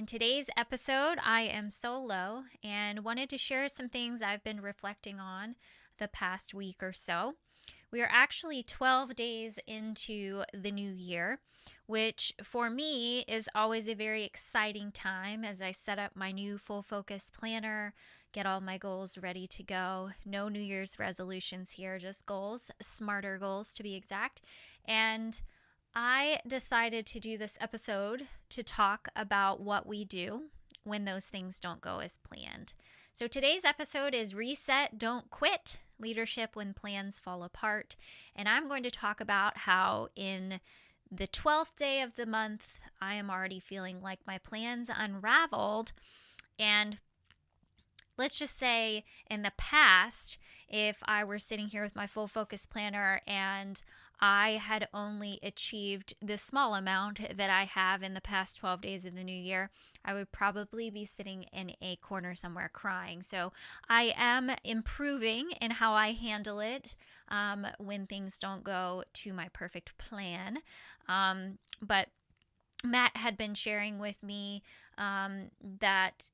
today's episode, I am solo and wanted to share some things I've been reflecting on the past week or so. We are actually 12 days into the new year, which for me is always a very exciting time as I set up my new full focus planner, get all my goals ready to go. No New Year's resolutions here, just goals, smarter goals to be exact. And I decided to do this episode to talk about what we do when those things don't go as planned. So today's episode is Reset, Don't Quit, Leadership When Plans Fall Apart. And I'm going to talk about how in the 12th day of the month, I am already feeling like my plans unraveled. And let's just say in the past, if I were sitting here with my full focus planner and I had only achieved the small amount that I have in the past 12 days of the new year, I would probably be sitting in a corner somewhere crying. So I am improving in how I handle it when things don't go to my perfect plan. But Matt had been sharing with me that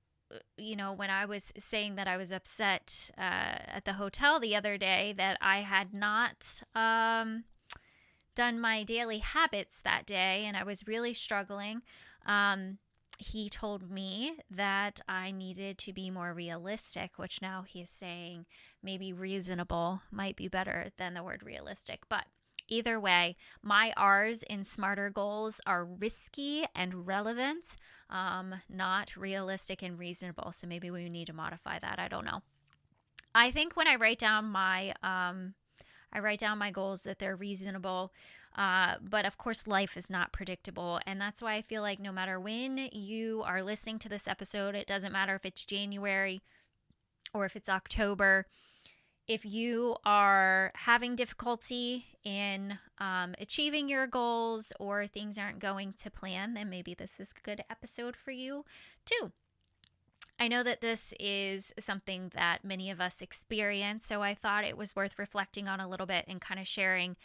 when I was saying that I was upset at the hotel the other day that I had not done my daily habits that day and I was really struggling, he told me that I needed to be more realistic, which now he's saying maybe reasonable might be better than the word realistic. But either way, my R's in smarter goals are risky and relevant, not realistic and reasonable. So maybe we need to modify that. I don't know. I think when I write down my goals that they're reasonable, but of course life is not predictable. And that's why I feel like no matter when you are listening to this episode, it doesn't matter if it's January or if it's October. If you are having difficulty in achieving your goals or things aren't going to plan, then maybe this is a good episode for you too. I know that this is something that many of us experience, so I thought it was worth reflecting on a little bit and kind of sharing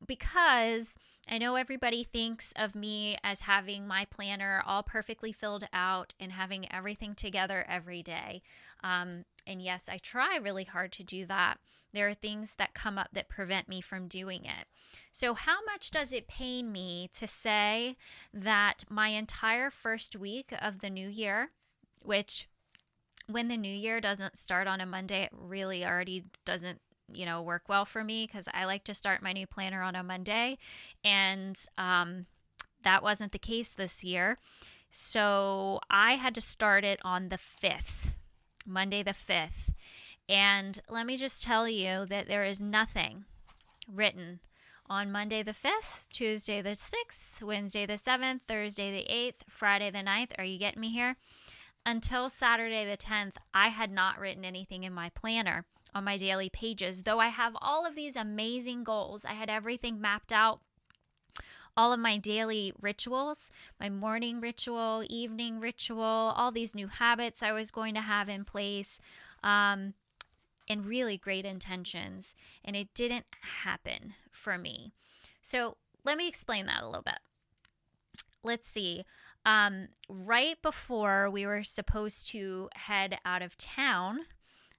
because I know everybody thinks of me as having my planner all perfectly filled out and having everything together every day. And yes, I try really hard to do that. There are things that come up that prevent me from doing it. So how much does it pain me to say that my entire first week of the new year, which when the new year doesn't start on a Monday, it really already doesn't, work well for me because I like to start my new planner on a Monday. And that wasn't the case this year. So I had to start it on the 5th, Monday the 5th. And let me just tell you that there is nothing written on Monday the 5th, Tuesday the 6th, Wednesday the 7th, Thursday the 8th, Friday the 9th. Are you getting me here? Until Saturday the 10th, I had not written anything in my planner on my daily pages, though I have all of these amazing goals. I had everything mapped out, all of my daily rituals, my morning ritual, evening ritual, all these new habits I was going to have in place, and really great intentions. And it didn't happen for me. So let me explain that a little bit. Let's see. Right before we were supposed to head out of town,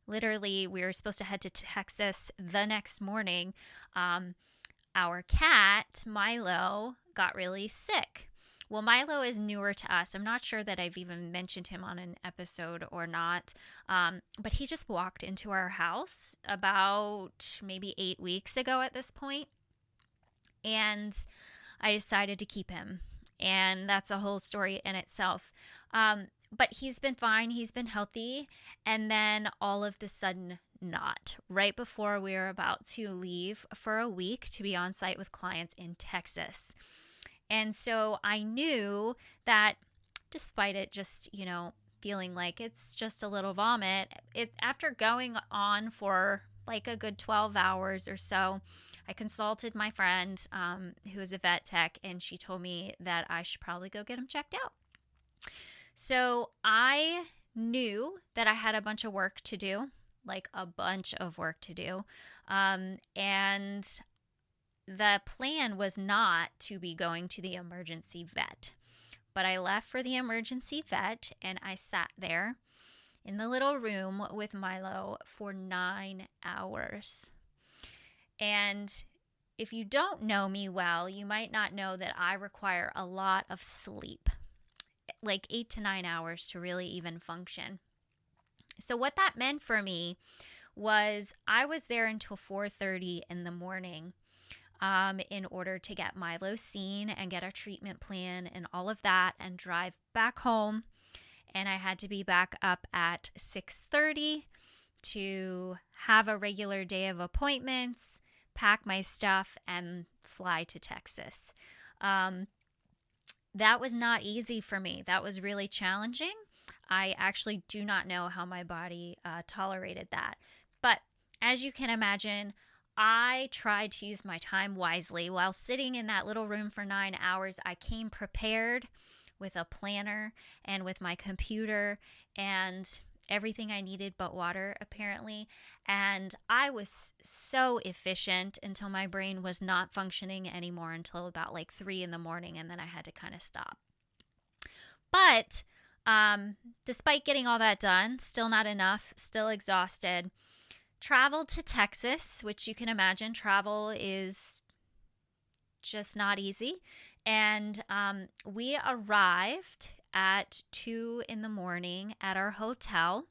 literally we were supposed to head to Texas the next morning, our cat, Milo, got really sick. Well, Milo is newer to us. I'm not sure that I've even mentioned him on an episode or not, but he just walked into our house about maybe 8 weeks ago at this point, and I decided to keep him. And that's a whole story in itself. But he's been fine. He's been healthy. And then all of the sudden, not. Right before we were about to leave for a week to be on site with clients in Texas. And so I knew that despite it just, feeling like it's just a little vomit, after going on for like a good 12 hours or so, I consulted my friend who is a vet tech, and she told me that I should probably go get him checked out. So I knew that I had a bunch of work to do, and the plan was not to be going to the emergency vet. but I left for the emergency vet and I sat there in the little room with Milo for 9 hours. And if you don't know me well, you might not know that I require a lot of sleep, like 8 to 9 hours to really even function. So what that meant for me was I was there until 4:30 in the morning in order to get Milo seen and get a treatment plan and all of that and drive back home. And I had to be back up at 6:30 to have a regular day of appointments, pack my stuff, and fly to Texas. That was not easy for me. That was really challenging. I actually do not know how my body tolerated that. But as you can imagine, I tried to use my time wisely. While sitting in that little room for 9 hours, I came prepared with a planner and with my computer and everything I needed but water, apparently. And I was so efficient until my brain was not functioning anymore until about like 3 in the morning, and then I had to kind of stop. But despite getting all that done, still not enough, still exhausted. Traveled to Texas, which you can imagine, travel is just not easy. And we arrived at 2 in the morning at our hotel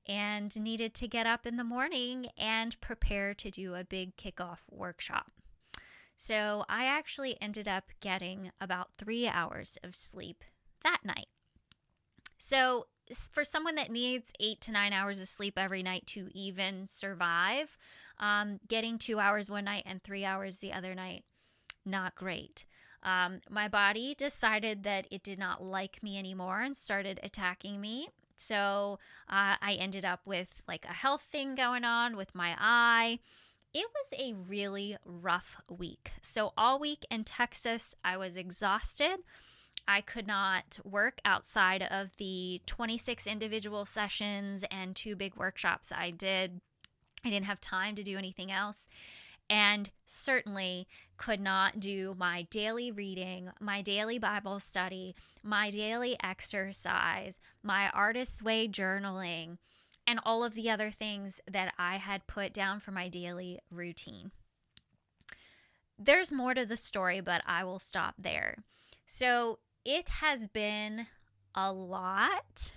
and needed to get up in the morning and prepare to do a big kickoff workshop. So I actually ended up getting about 3 hours of sleep that night. So for someone that needs 8 to 9 hours of sleep every night to even survive, getting 2 hours one night and 3 hours the other night, not great. My body decided that it did not like me anymore and started attacking me. So I ended up with like a health thing going on with my eye. It was a really rough week. So all week in Texas, I was exhausted. I could not work outside of the 26 individual sessions and 2 big workshops I did. I didn't have time to do anything else, and certainly could not do my daily reading, my daily Bible study, my daily exercise, my Artist's Way journaling, and all of the other things that I had put down for my daily routine. There's more to the story, but I will stop there. So it has been a lot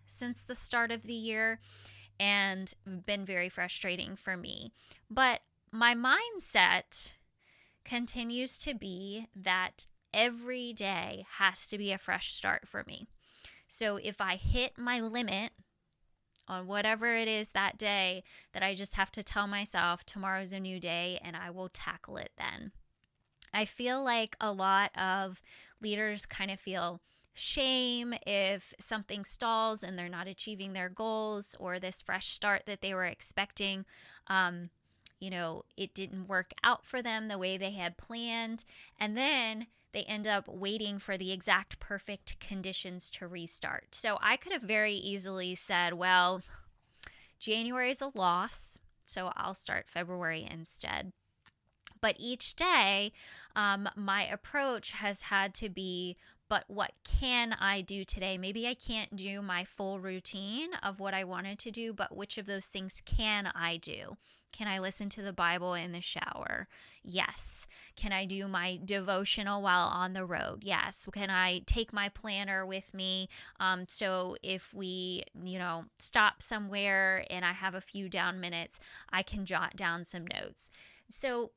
since the start of the year and been very frustrating for me. But my mindset continues to be that every day has to be a fresh start for me. So if I hit my limit on whatever it is that day, that I just have to tell myself tomorrow's a new day and I will tackle it then. I feel like a lot of leaders kind of feel shame if something stalls and they're not achieving their goals, or this fresh start that they were expecting, it didn't work out for them the way they had planned. And then they end up waiting for the exact perfect conditions to restart. So I could have very easily said, well, January is a loss, so I'll start February instead. But each day, my approach has had to be, but what can I do today? Maybe I can't do my full routine of what I wanted to do, but which of those things can I do? Can I listen to the Bible in the shower? Yes. Can I do my devotional while on the road? Yes. Can I take my planner with me? So if we, stop somewhere and I have a few down minutes, I can jot down some notes. So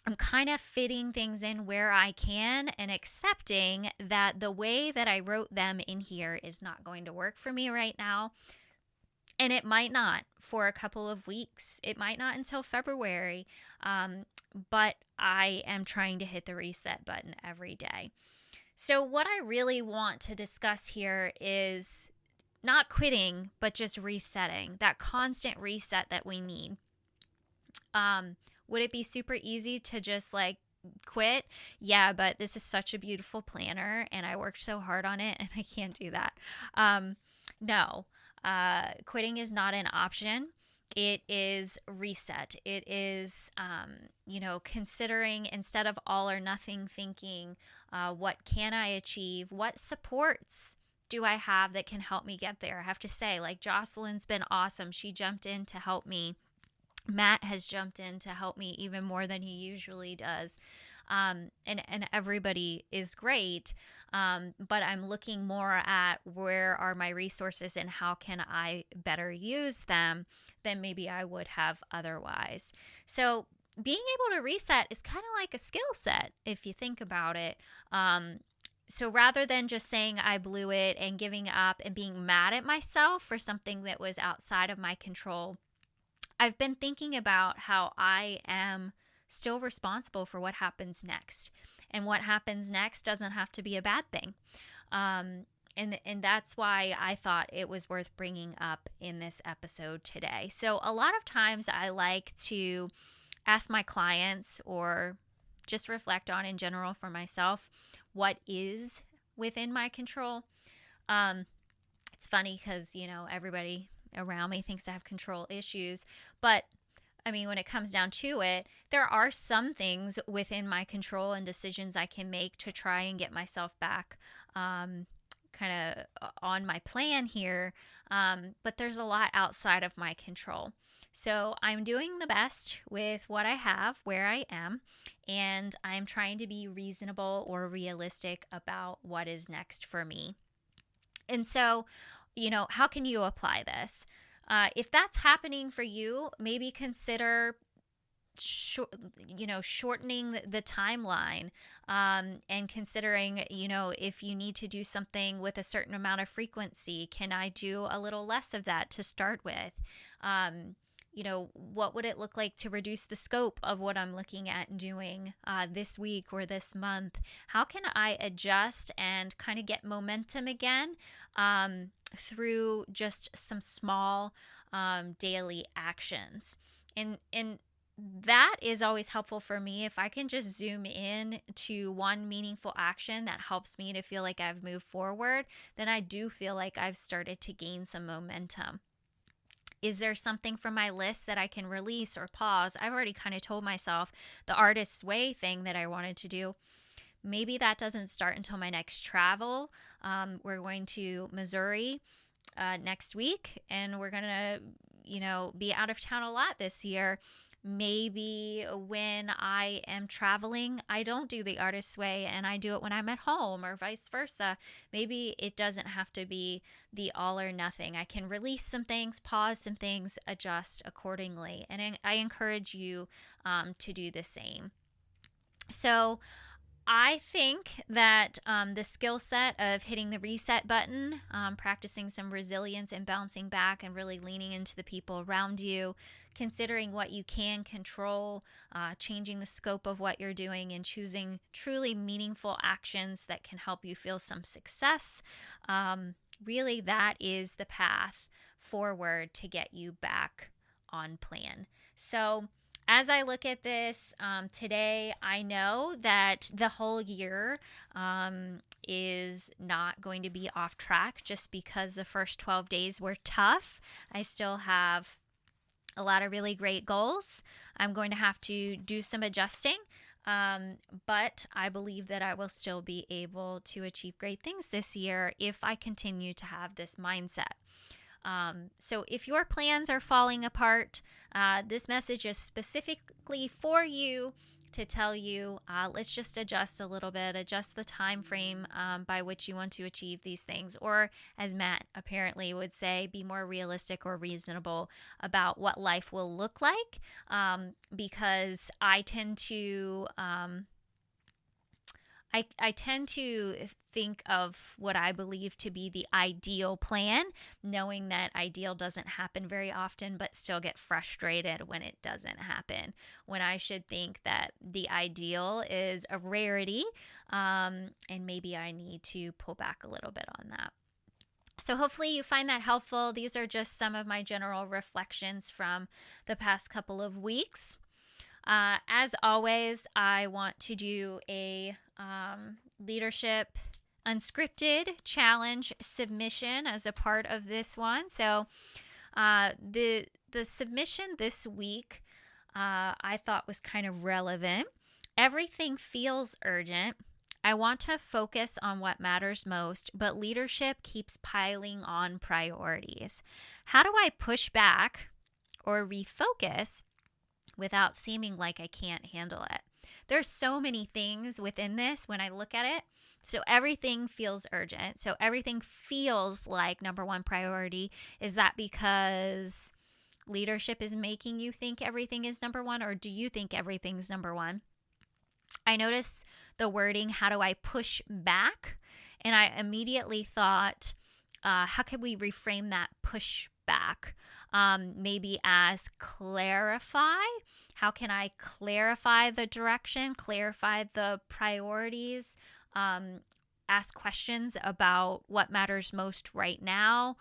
I'm kind of fitting things in where I can and accepting that the way that I wrote them in here is not going to work for me right now. And it might not for a couple of weeks. It might not until February. But I am trying to hit the reset button every day. So what I really want to discuss here is not quitting, but just resetting, that constant reset that we need. Would it be super easy to just quit? Yeah, but this is such a beautiful planner and I worked so hard on it and I can't do that. No, quitting is not an option. It is reset. It is, considering instead of all or nothing thinking, what can I achieve? What supports do I have that can help me get there? I have to say, like, Jocelyn's been awesome. She jumped in to help me. Matt has jumped in to help me even more than he usually does. And everybody is great. But I'm looking more at where are my resources and how can I better use them than maybe I would have otherwise. So being able to reset is kind of like a skill set if you think about it. So rather than just saying I blew it and giving up and being mad at myself for something that was outside of my control, I've been thinking about how I am still responsible for what happens next. And what happens next doesn't have to be a bad thing. And that's why I thought it was worth bringing up in this episode today. So a lot of times I like to ask my clients or just reflect on in general for myself what is within my control. It's funny because, everybody around me thinks I have control issues, but I mean, when it comes down to it, there are some things within my control and decisions I can make to try and get myself back kind of on my plan here. But there's a lot outside of my control. So I'm doing the best with what I have, where I am, and I'm trying to be reasonable or realistic about what is next for me. And so, how can you apply this? If that's happening for you, maybe consider shortening the timeline, and considering, if you need to do something with a certain amount of frequency, can I do a little less of that to start with? What would it look like to reduce the scope of what I'm looking at doing this week or this month? How can I adjust and kind of get momentum again through just some small daily actions? And that is always helpful for me. If I can just zoom in to one meaningful action that helps me to feel like I've moved forward, then I do feel like I've started to gain some momentum. Is there something from my list that I can release or pause? I've already kind of told myself the artist's way thing that I wanted to do. Maybe that doesn't start until my next travel. We're going to Missouri next week, and we're going to, be out of town a lot this year. Maybe when I am traveling, I don't do the artist's way and I do it when I'm at home, or vice versa. Maybe it doesn't have to be the all or nothing. I can release some things, pause some things, adjust accordingly. And I encourage you to do the same. So I think that the skill set of hitting the reset button, practicing some resilience and bouncing back and really leaning into the people around you, considering what you can control, changing the scope of what you're doing, and choosing truly meaningful actions that can help you feel some success. Really, that is the path forward to get you back on plan. So, as I look at this today, I know that the whole year is not going to be off track just because the first 12 days were tough. I still have a lot of really great goals. I'm going to have to do some adjusting, but I believe that I will still be able to achieve great things this year if I continue to have this mindset. So if your plans are falling apart, this message is specifically for you to tell you, let's just adjust a little bit, adjust the time frame by which you want to achieve these things. Or as Matt apparently would say, be more realistic or reasonable about what life will look like, because I tend to... I tend to think of what I believe to be the ideal plan, knowing that ideal doesn't happen very often, but still get frustrated when it doesn't happen. When I should think that the ideal is a rarity, and maybe I need to pull back a little bit on that. So hopefully you find that helpful. These are just some of my general reflections from the past couple of weeks. As always, I want to do a leadership unscripted challenge submission as a part of this one. So the the submission this week I thought was kind of relevant. Everything feels urgent. I want to focus on what matters most, but leadership keeps piling on priorities. How do I push back or refocus without seeming like I can't handle it? There's so many things within this when I look at it. So everything feels urgent. So everything feels like number one priority. Is that because leadership is making you think everything is number one, or do you think everything's number one? I noticed the wording, how do I push back? And I immediately thought, how can we reframe that push back? Maybe as clarify. How can I clarify the direction, clarify the priorities, ask questions about what matters most right now?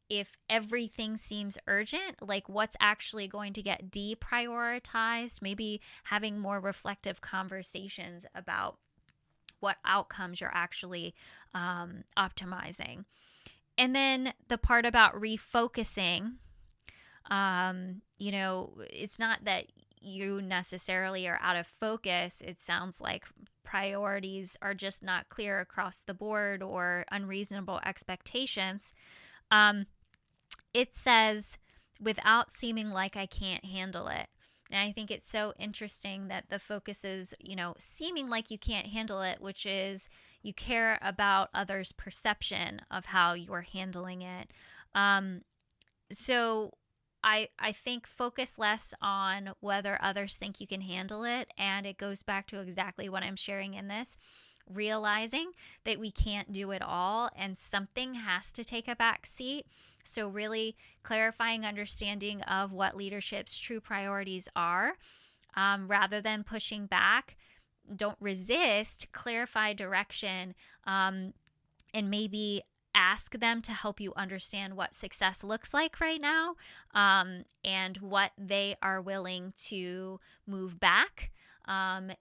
If everything seems urgent, like what's actually going to get deprioritized, maybe having more reflective conversations about what outcomes you're actually optimizing. And then the part about refocusing, it's not that you necessarily are out of focus. It sounds like priorities are just not clear across the board or unreasonable expectations. It says, without seeming like I can't handle it. And I think it's so interesting that the focus is, seeming like you can't handle it, which is you care about others' perception of how you're handling it. So I think focus less on whether others think you can handle it. And it goes back to exactly what I'm sharing in this. Realizing that we can't do it all and something has to take a back seat. So really clarifying understanding of what leadership's true priorities are, rather than pushing back. Don't resist, clarify direction, and maybe ask them to help you understand what success looks like right now, and what they are willing to move back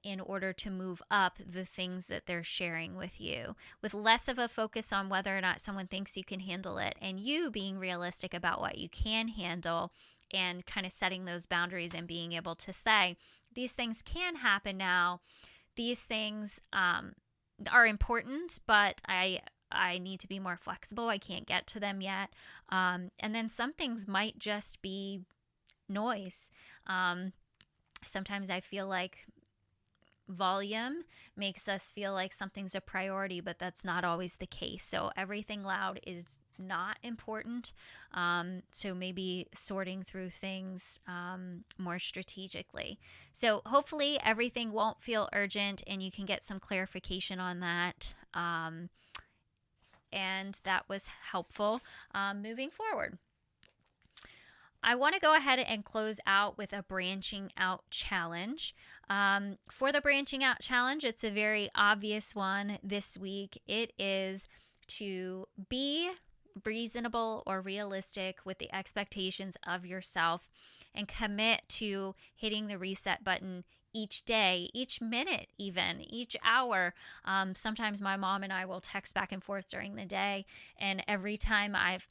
in order to move up the things that they're sharing with you, with less of a focus on whether or not someone thinks you can handle it, and you being realistic about what you can handle and kind of setting those boundaries and being able to say, these things can happen now. These things are important, but I need to be more flexible. I can't get to them yet. And then some things might just be noise. Sometimes I feel like volume makes us feel like something's a priority, but that's not always the case. So everything loud is not important. So maybe sorting through things more strategically. So hopefully everything won't feel urgent and you can get some clarification on that. And that was helpful moving forward. I want to go ahead and close out with a branching out challenge. For the branching out challenge, it's a very obvious one this week. It is to be reasonable or realistic with the expectations of yourself and commit to hitting the reset button each day, each minute, even each hour. Sometimes my mom and I will text back and forth during the day, and every time I've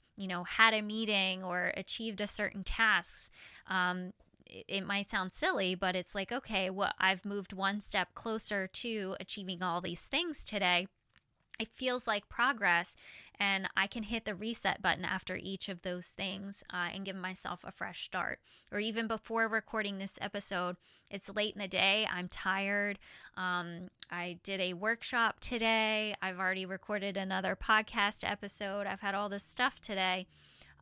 had a meeting or achieved a certain task, it might sound silly, but it's like, okay, well, I've moved one step closer to achieving all these things today. It feels like progress, and I can hit the reset button after each of those things and give myself a fresh start. Or even before recording this episode, it's late in the day, I'm tired. I did a workshop today. I've already recorded another podcast episode. I've had all this stuff today.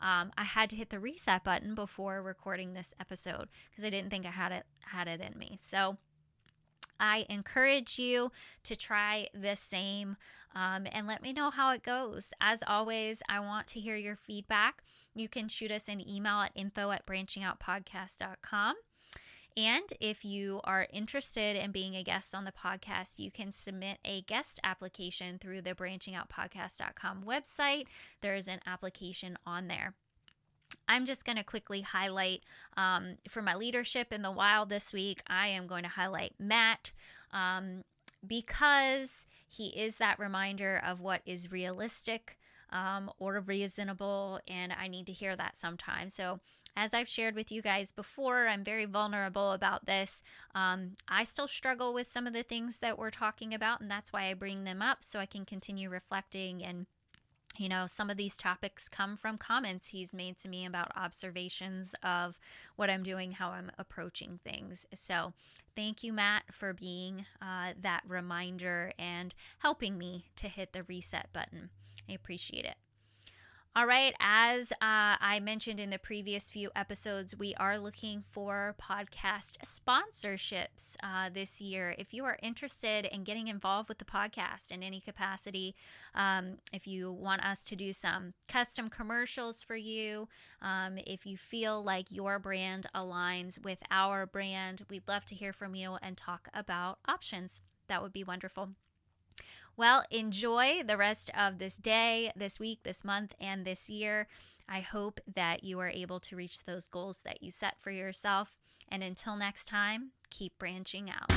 I had to hit the reset button before recording this episode because I didn't think I had it in me. So I encourage you to try the same and let me know how it goes. As always, I want to hear your feedback. You can shoot us an email at info@branchingoutpodcast.com. And if you are interested in being a guest on the podcast, you can submit a guest application through the branchingoutpodcast.com website. There is an application on there. I'm just going to quickly highlight for my leadership in the wild this week, I am going to highlight Matt because he is that reminder of what is realistic or reasonable, and I need to hear that sometimes. So As I've shared with you guys before, I'm very vulnerable about this. I still struggle with some of the things that we're talking about, and that's why I bring them up so I can continue reflecting. And some of these topics come from comments he's made to me about observations of what I'm doing, how I'm approaching things. So thank you, Matt, for being that reminder and helping me to hit the reset button. I appreciate it. All right, as I mentioned in the previous few episodes, we are looking for podcast sponsorships this year. If you are interested in getting involved with the podcast in any capacity, if you want us to do some custom commercials for you, if you feel like your brand aligns with our brand, we'd love to hear from you and talk about options. That would be wonderful. Well, enjoy the rest of this day, this week, this month, and this year. I hope that you are able to reach those goals that you set for yourself. And until next time, keep branching out.